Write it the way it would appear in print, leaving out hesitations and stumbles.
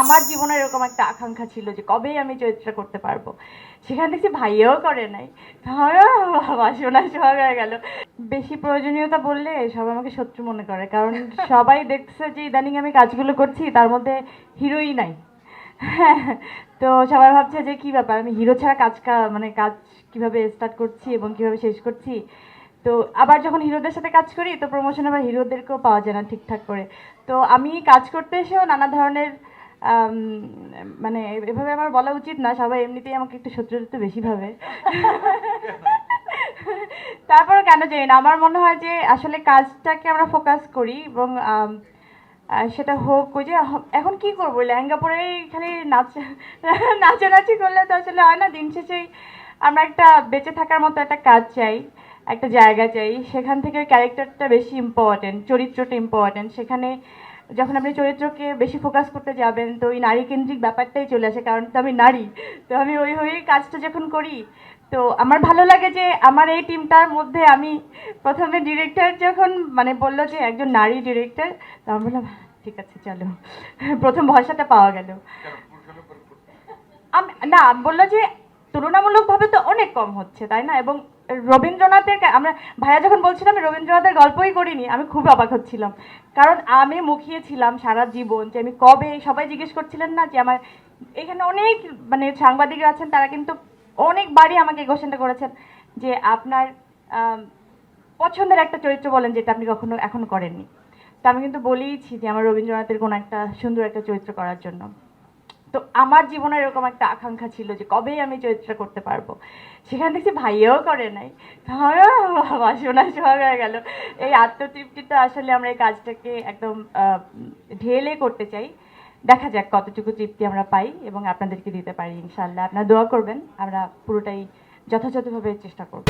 আমার জীবনে এরকম একটা আকাঙ্ক্ষা ছিল যে কবেই আমি চরিত্রটা করতে পারবো। সেখান দেখছি ভাইয়াও করে নাই। বাবা শোনা সোহাগ হয়ে গেল। বেশি প্রয়োজনীয়তা বললে সবাই আমাকে শত্রু মনে করে, কারণ সবাই দেখছে যে ইদানিং আমি কাজগুলো করছি তার মধ্যে হিরোই নাই। হ্যাঁ, তো সবাই ভাবছে যে কি ব্যাপার, আমি হিরো ছাড়া মানে কাজ কিভাবে স্টার্ট করছি এবং কিভাবে শেষ করছি। তো আবার যখন হিরোদের সাথে কাজ করি তো প্রমোশন আবার হিরোদেরকেও পাওয়া যায় না ঠিকঠাক করে। তো আমি কাজ করতে এসেও নানা ধরনের আম, মানে এভাবে আমার বলা উচিত না, সবাই এমনিতেই আমাকে একটু শত্রুতা বেশি ভাবে। তারপরে কেন জানি না আমার মনে হয় যে আসলে কাজটাকে আমরা ফোকাস করি এবং সেটা হোক ওই যে এখন কি করবো, লেহেঙ্গা পরেই খালি নাচানাচি করলে তো আসলে হয় না। দিন শেষেই আমরা একটা বেঁচে থাকার মতো একটা কাজ চাই, একটা জায়গা চাই। সেখান থেকে ওই ক্যারেক্টারটা বেশি ইম্পর্টেন্ট, চরিত্রটা ইম্পর্টেন্ট। সেখানে যখন আপনি চরিত্রকে বেশি ফোকাস করতে যাবেন তো ওই নারী কেন্দ্রিক ব্যাপারটাই চলে আসে, কারণ তো আমি নারী। তো আমি ওইভাবেই কাজটা যখন করি তো আমার ভালো লাগে যে আমার এই টিমটার মধ্যে আমি প্রথমে ডিরেক্টর যখন মানে বললো যে একজন নারী ডিরেক্টর, তো আমি বললাম ঠিক আছে চলো, প্রথম ভরসাটা পাওয়া গেল। না বললো যে তুলনামূলকভাবে তো অনেক কম হচ্ছে তাই না, এবং রবীন্দ্রনাথের আমরা ভাইয়া যখন বলছিলাম আমি রবীন্দ্রনাথের গল্পই করিনি, আমি খুব অবাক হচ্ছিলাম। কারণ আমি মুখিয়েছিলাম সারা জীবন যে আমি কবে, সবাই জিজ্ঞেস করছিলেন না যে আমার এখানে অনেক মানে সাংবাদিকরা আছেন তারা কিন্তু অনেকবারই আমাকে এই কোশ্চেনটা করেছেন যে আপনার আম, পছন্দের একটা চরিত্র বলেন যেটা আপনি কখনো এখনো করেননি। তো আমি কিন্তু বলেইছি যে আমার রবীন্দ্রনাথের কোনো একটা সুন্দর একটা চরিত্র করার জন্য। তো আমার জীবনে এরকম একটা আকাঙ্ক্ষা ছিল যে কবেই আমি চরিত্রটা করতে পারবো। সেখান দেখছি ভাইয়াও করে নাই। বাবা শোনা সোহাগ হয়ে গেল। এই আত্মতৃপ্তিটা আসলে আমরা এই কাজটাকে একদম ঢেলে করতে চাই। দেখা যাক কতটুকু তৃপ্তি আমরা পাই এবং আপনাদেরকে দিতে পারি ইনশাল্লাহ। আপনারা দোয়া করবেন, আমরা পুরোটাই যথাযথভাবে চেষ্টা করব।